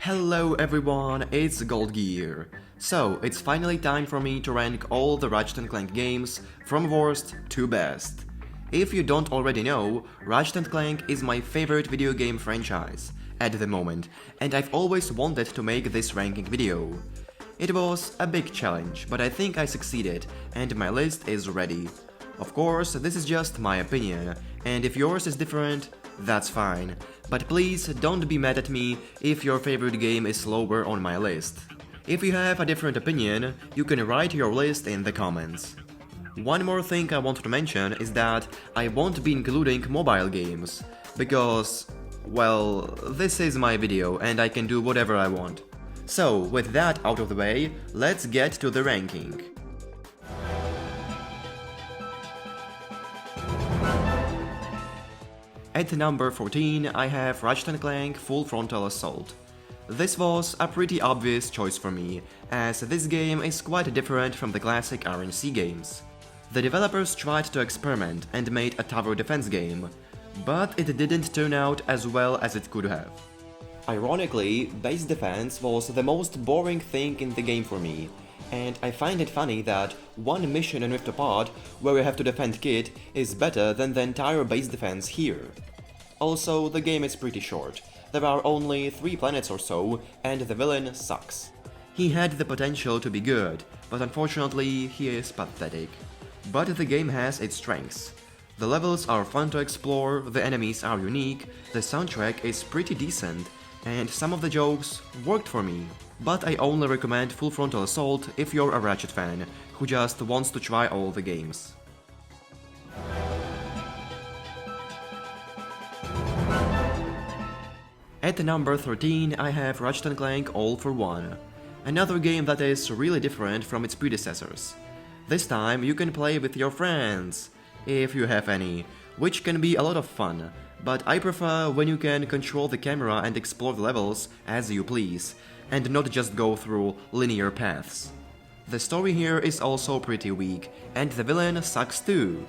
Hello everyone, it's Gold Gear. So, it's finally time for me to rank all the Ratchet and Clank games from worst to best. If you don't already know, Ratchet and Clank is my favorite video game franchise at the moment, and I've always wanted to make this ranking video. It was a big challenge, but I think I succeeded, and my list is ready. Of course, this is just my opinion, and if yours is different, that's fine. But please don't be mad at me if your favorite game is lower on my list. If you have a different opinion, you can write your list in the comments. One more thing I want to mention is that I won't be including mobile games, because, well, this is my video and I can do whatever I want. So, with that out of the way, let's get to the ranking. At number 14, I have Ratchet and Clank Full Frontal Assault. This was a pretty obvious choice for me, as this game is quite different from the classic RNC games. The developers tried to experiment and made a tower defense game, but it didn't turn out as well as it could have. Ironically, base defense was the most boring thing in the game for me, and I find it funny that one mission in Rift Apart, where you have to defend Kid, is better than the entire base defense here. Also, the game is pretty short. There are only 3 planets or so, and the villain sucks. He had the potential to be good, but unfortunately he is pathetic. But the game has its strengths. The levels are fun to explore, the enemies are unique, the soundtrack is pretty decent, and some of the jokes worked for me. But I only recommend Full Frontal Assault if you're a Ratchet fan, who just wants to try all the games. At number 13, I have Ratchet and Clank All for One. Another game that is really different from its predecessors. This time you can play with your friends, if you have any, which can be a lot of fun, but I prefer when you can control the camera and explore the levels as you please, and not just go through linear paths. The story here is also pretty weak, and the villain sucks too.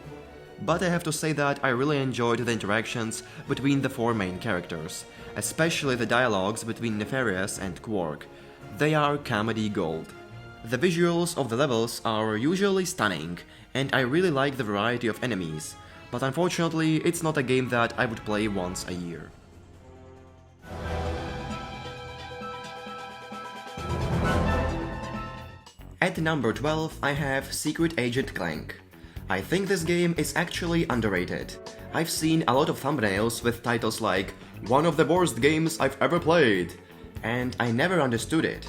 But I have to say that I really enjoyed the interactions between the 4 main characters, especially the dialogues between Nefarious and Quark. They are comedy gold. The visuals of the levels are usually stunning, and I really like the variety of enemies, but unfortunately it's not a game that I would play once a year. At number 12, I have Secret Agent Clank. I think this game is actually underrated. I've seen a lot of thumbnails with titles like "One of the worst games I've ever played", and I never understood it.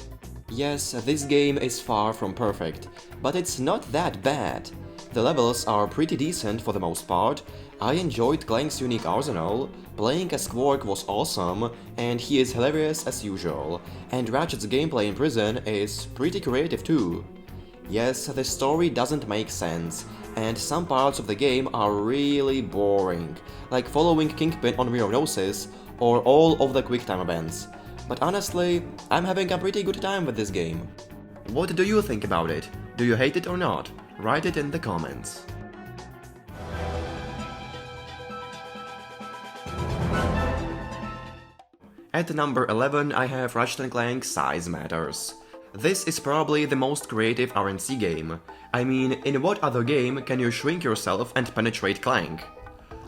Yes, this game is far from perfect, but it's not that bad. The levels are pretty decent for the most part. I enjoyed Clank's unique arsenal, playing as Quark was awesome, and he is hilarious as usual, and Ratchet's gameplay in prison is pretty creative too. Yes, the story doesn't make sense, and some parts of the game are really boring, like following Kingpin on Mirrorgnosis or all of the QuickTime events. But honestly, I'm having a pretty good time with this game. What do you think about it? Do you hate it or not? Write it in the comments. At number 11, I have Ratchet and Clank Size Matters. This is probably the most creative RNC game. I mean, in what other game can you shrink yourself and penetrate Clank?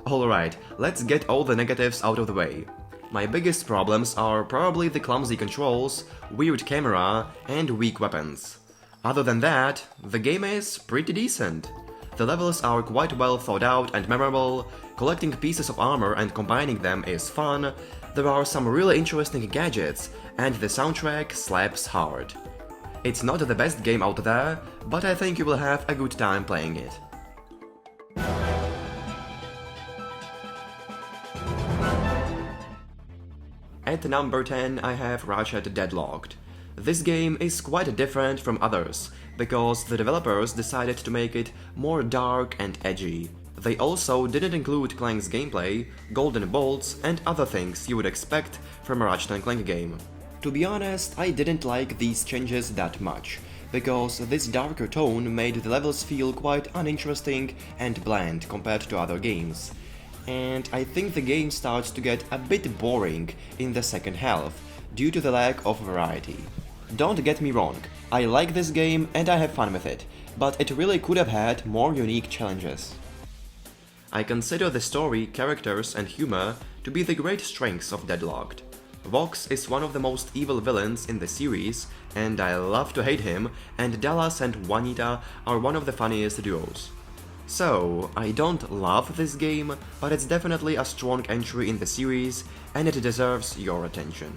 Alright, let's get all the negatives out of the way. My biggest problems are probably the clumsy controls, weird camera, and weak weapons. Other than that, the game is pretty decent. The levels are quite well thought out and memorable, collecting pieces of armor and combining them is fun, there are some really interesting gadgets, and the soundtrack slaps hard. It's not the best game out there, but I think you will have a good time playing it. At number 10, I have Ratchet Deadlocked. This game is quite different from others, because the developers decided to make it more dark and edgy. They also didn't include Clank's gameplay, golden bolts, and other things you would expect from a Ratchet and Clank game. To be honest, I didn't like these changes that much, because this darker tone made the levels feel quite uninteresting and bland compared to other games. And I think the game starts to get a bit boring in the second half, due to the lack of variety. Don't get me wrong, I like this game and I have fun with it, but it really could have had more unique challenges. I consider the story, characters and humor to be the great strengths of Deadlocked. Vox is one of the most evil villains in the series, and I love to hate him, and Dallas and Juanita are one of the funniest duos. So, I don't love this game, but it's definitely a strong entry in the series, and it deserves your attention.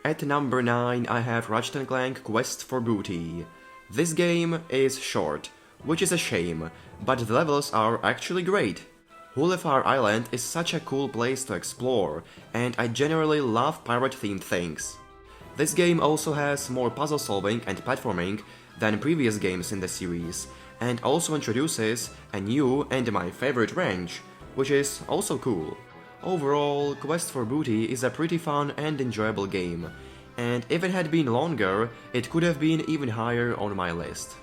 At number 9 I have Ratchet and Clank Quest for Booty. This game is short, which is a shame, but the levels are actually great. Hulefar Island is such a cool place to explore, and I generally love pirate-themed things. This game also has more puzzle solving and platforming than previous games in the series, and also introduces a new and my favorite range, which is also cool. Overall, Quest for Booty is a pretty fun and enjoyable game, and if it had been longer, it could have been even higher on my list.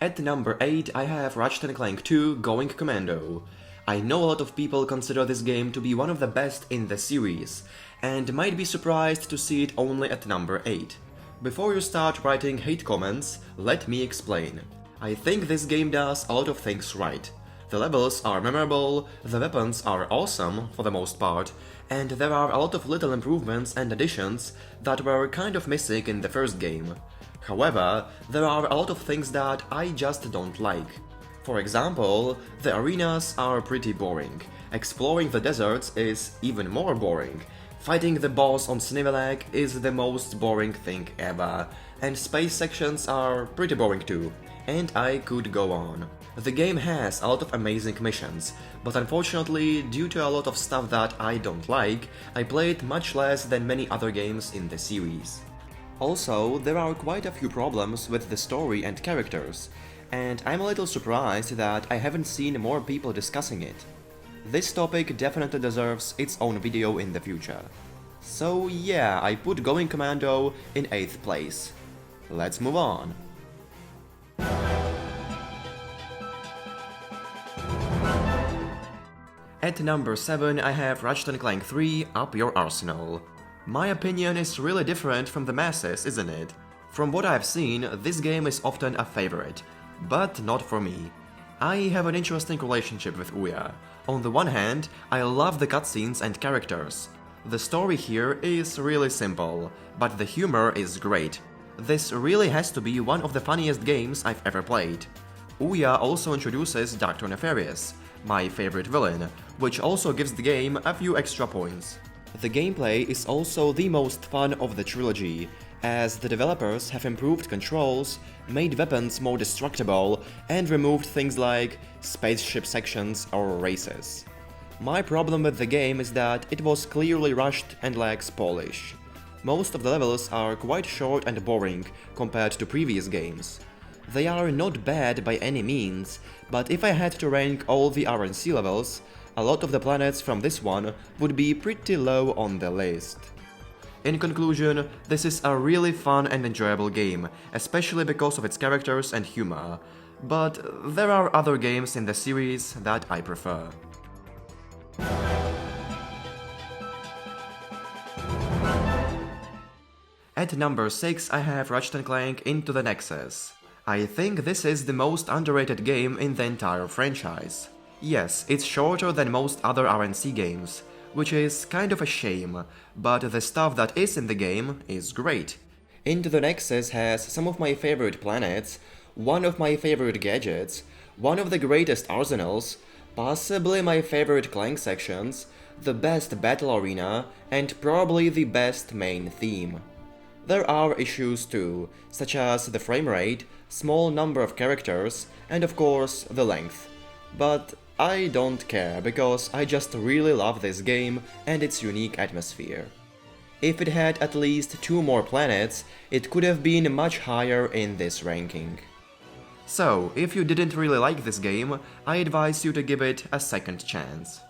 At number 8 I have Ratchet and Clank 2 Going Commando. I know a lot of people consider this game to be one of the best in the series, and might be surprised to see it only at number 8. Before you start writing hate comments, let me explain. I think this game does a lot of things right. The levels are memorable, the weapons are awesome for the most part, and there are a lot of little improvements and additions that were kind of missing in the first game. However, there are a lot of things that I just don't like. For example, the arenas are pretty boring, exploring the deserts is even more boring, fighting the boss on Snivellag is the most boring thing ever, and space sections are pretty boring too. And I could go on. The game has a lot of amazing missions, but unfortunately, due to a lot of stuff that I don't like, I played much less than many other games in the series. Also, there are quite a few problems with the story and characters, and I'm a little surprised that I haven't seen more people discussing it. This topic definitely deserves its own video in the future. So yeah, I put Going Commando in 8th place. Let's move on. At number 7 I have Ratchet and Clank 3 Up Your Arsenal. My opinion is really different from the masses, isn't it? From what I've seen, this game is often a favorite, but not for me. I have an interesting relationship with Ouya. On the one hand, I love the cutscenes and characters. The story here is really simple, but the humor is great. This really has to be one of the funniest games I've ever played. Ouya also introduces Dr. Nefarious, my favorite villain, which also gives the game a few extra points. The gameplay is also the most fun of the trilogy, as the developers have improved controls, made weapons more destructible, and removed things like spaceship sections or races. My problem with the game is that it was clearly rushed and lacks polish. Most of the levels are quite short and boring compared to previous games. They are not bad by any means, but if I had to rank all the RNC levels, a lot of the planets from this one would be pretty low on the list. In conclusion, this is a really fun and enjoyable game, especially because of its characters and humor, but there are other games in the series that I prefer. At number 6 I have Ratchet and Clank Into the Nexus. I think this is the most underrated game in the entire franchise. Yes, it's shorter than most other RNC games, which is kind of a shame, but the stuff that is in the game is great. Into the Nexus has some of my favorite planets, one of my favorite gadgets, one of the greatest arsenals, possibly my favorite Clank sections, the best battle arena, and probably the best main theme. There are issues too, such as the frame rate, small number of characters, and of course the length. But I don't care, because I just really love this game and its unique atmosphere. If it had at least 2 more planets, it could have been much higher in this ranking. So, if you didn't really like this game, I advise you to give it a second chance.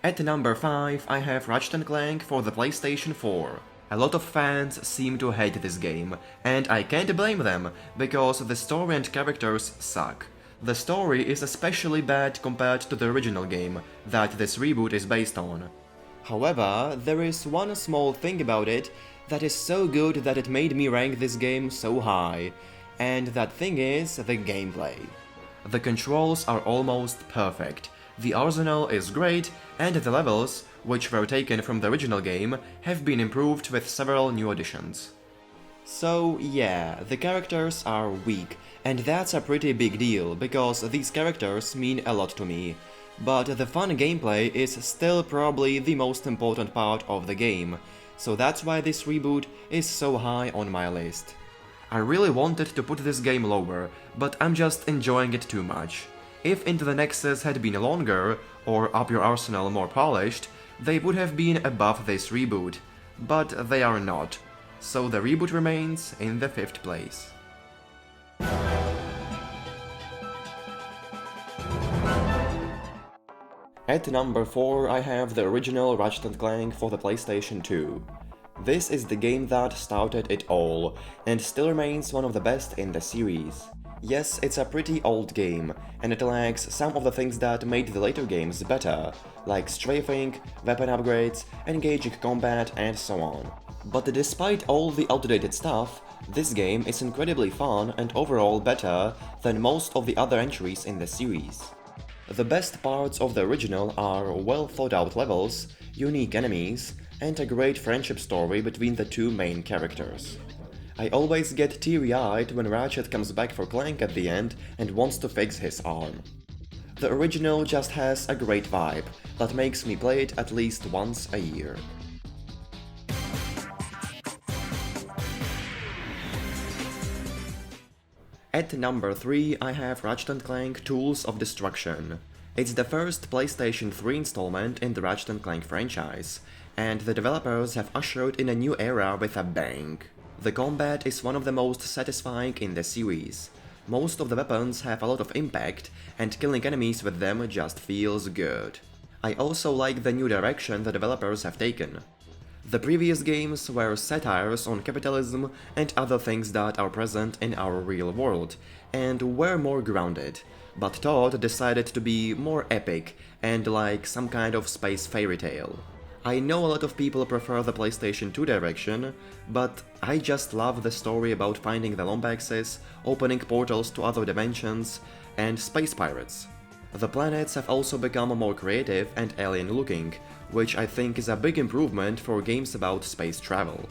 At number 5, I have Ratchet and Clank for the PlayStation 4. A lot of fans seem to hate this game, and I can't blame them, because the story and characters suck. The story is especially bad compared to the original game that this reboot is based on. However, there is one small thing about it that is so good that it made me rank this game so high, and that thing is the gameplay. The controls are almost perfect, the arsenal is great, and the levels, which were taken from the original game, have been improved with several new additions. So yeah, the characters are weak, and that's a pretty big deal, because these characters mean a lot to me. But the fun gameplay is still probably the most important part of the game, so that's why this reboot is so high on my list. I really wanted to put this game lower, but I'm just enjoying it too much. If Into the Nexus had been longer, or Up Your Arsenal more polished, they would have been above this reboot, but they are not. So the reboot remains in the 5th place. At number 4, I have the original Ratchet and Clank for the PlayStation 2. This is the game that started it all, and still remains one of the best in the series. Yes, it's a pretty old game, and it lacks some of the things that made the later games better, like strafing, weapon upgrades, engaging combat, and so on. But despite all the outdated stuff, this game is incredibly fun and overall better than most of the other entries in the series. The best parts of the original are well thought out levels, unique enemies, and a great friendship story between the two main characters. I always get teary-eyed when Ratchet comes back for Clank at the end and wants to fix his arm. The original just has a great vibe that makes me play it at least once a year. At number 3, I have Ratchet and Clank Tools of Destruction. It's the first PlayStation 3 installment in the Ratchet and Clank franchise, and the developers have ushered in a new era with a bang. The combat is one of the most satisfying in the series. Most of the weapons have a lot of impact, and killing enemies with them just feels good. I also like the new direction the developers have taken. The previous games were satires on capitalism and other things that are present in our real world, and were more grounded, but Todd decided to be more epic and like some kind of space fairy tale. I know a lot of people prefer the PlayStation 2 direction, but I just love the story about finding the Lombaxes, opening portals to other dimensions, and space pirates. The planets have also become more creative and alien-looking, which I think is a big improvement for games about space travel.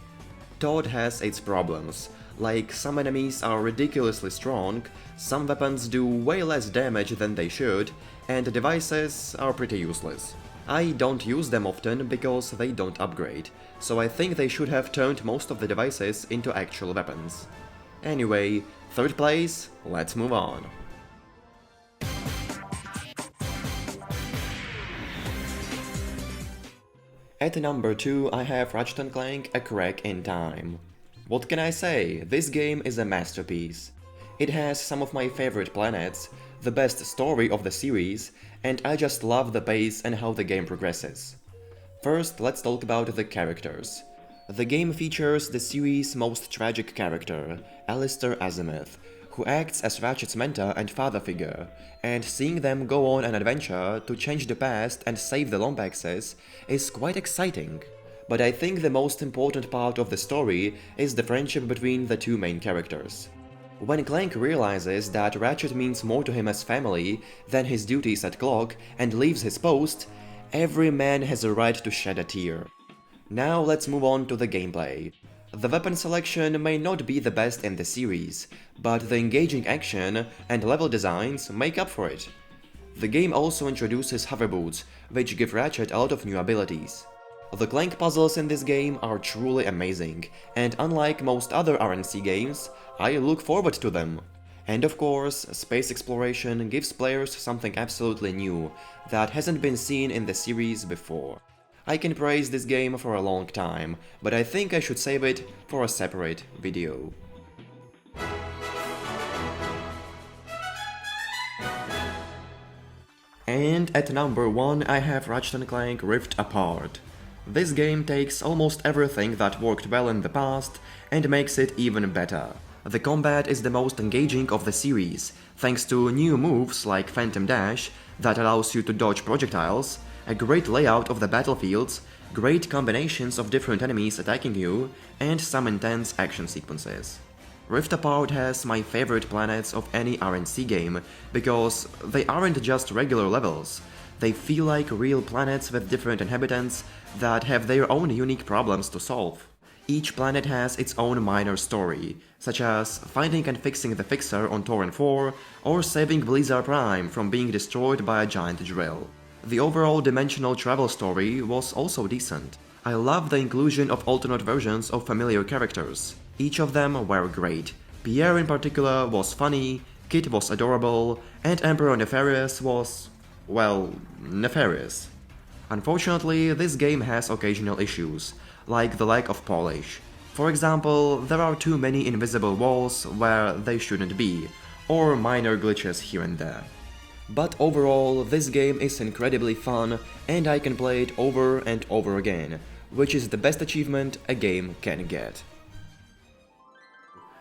Todd has its problems, like some enemies are ridiculously strong, some weapons do way less damage than they should, and the devices are pretty useless. I don't use them often because they don't upgrade, so I think they should have turned most of the devices into actual weapons. Anyway, 3rd place, let's move on. At number 2, I have Ratchet and Clank A Crack in Time. What can I say? This game is a masterpiece. It has some of my favorite planets, the best story of the series, and I just love the pace and how the game progresses. First, let's talk about the characters. The game features the series' most tragic character, Alistair Azimuth, who acts as Ratchet's mentor and father figure, and seeing them go on an adventure to change the past and save the Lombaxes is quite exciting. But I think the most important part of the story is the friendship between the two main characters. When Clank realizes that Ratchet means more to him as family than his duties at Clock and leaves his post, every man has a right to shed a tear. Now let's move on to the gameplay. The weapon selection may not be the best in the series, but the engaging action and level designs make up for it. The game also introduces hover boots, which give Ratchet a lot of new abilities. The Clank puzzles in this game are truly amazing, and unlike most other RNC games, I look forward to them. And of course, space exploration gives players something absolutely new that hasn't been seen in the series before. I can praise this game for a long time, but I think I should save it for a separate video. And at number 1 I have Ratchet and Clank Rift Apart. This game takes almost everything that worked well in the past and makes it even better. The combat is the most engaging of the series, thanks to new moves like Phantom Dash that allows you to dodge projectiles, a great layout of the battlefields, great combinations of different enemies attacking you, and some intense action sequences. Rift Apart has my favorite planets of any RNC game, because they aren't just regular levels. They feel like real planets with different inhabitants that have their own unique problems to solve. Each planet has its own minor story, such as finding and fixing the Fixer on Torren 4, or saving Blizzard Prime from being destroyed by a giant drill. The overall dimensional travel story was also decent. I love the inclusion of alternate versions of familiar characters. Each of them were great. Pierre in particular was funny, Kit was adorable, and Emperor Nefarious was, well, nefarious. Unfortunately, this game has occasional issues, like the lack of polish. For example, there are too many invisible walls where they shouldn't be, or minor glitches here and there. But overall, this game is incredibly fun and I can play it over and over again, which is the best achievement a game can get.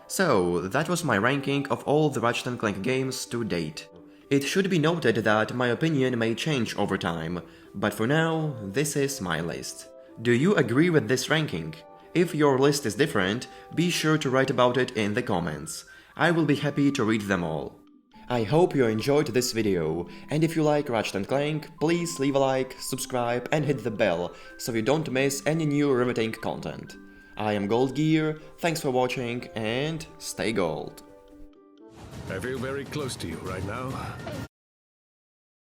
So, that was my ranking of all the Ratchet and Clank games to date. It should be noted that my opinion may change over time, but for now, this is my list. Do you agree with this ranking? If your list is different, be sure to write about it in the comments. I will be happy to read them all. I hope you enjoyed this video, and if you like Ratchet and Clank, please leave a like, subscribe and hit the bell, so you don't miss any new riveting content. I am Gold Gear, thanks for watching, and stay gold. I feel very close to you right now.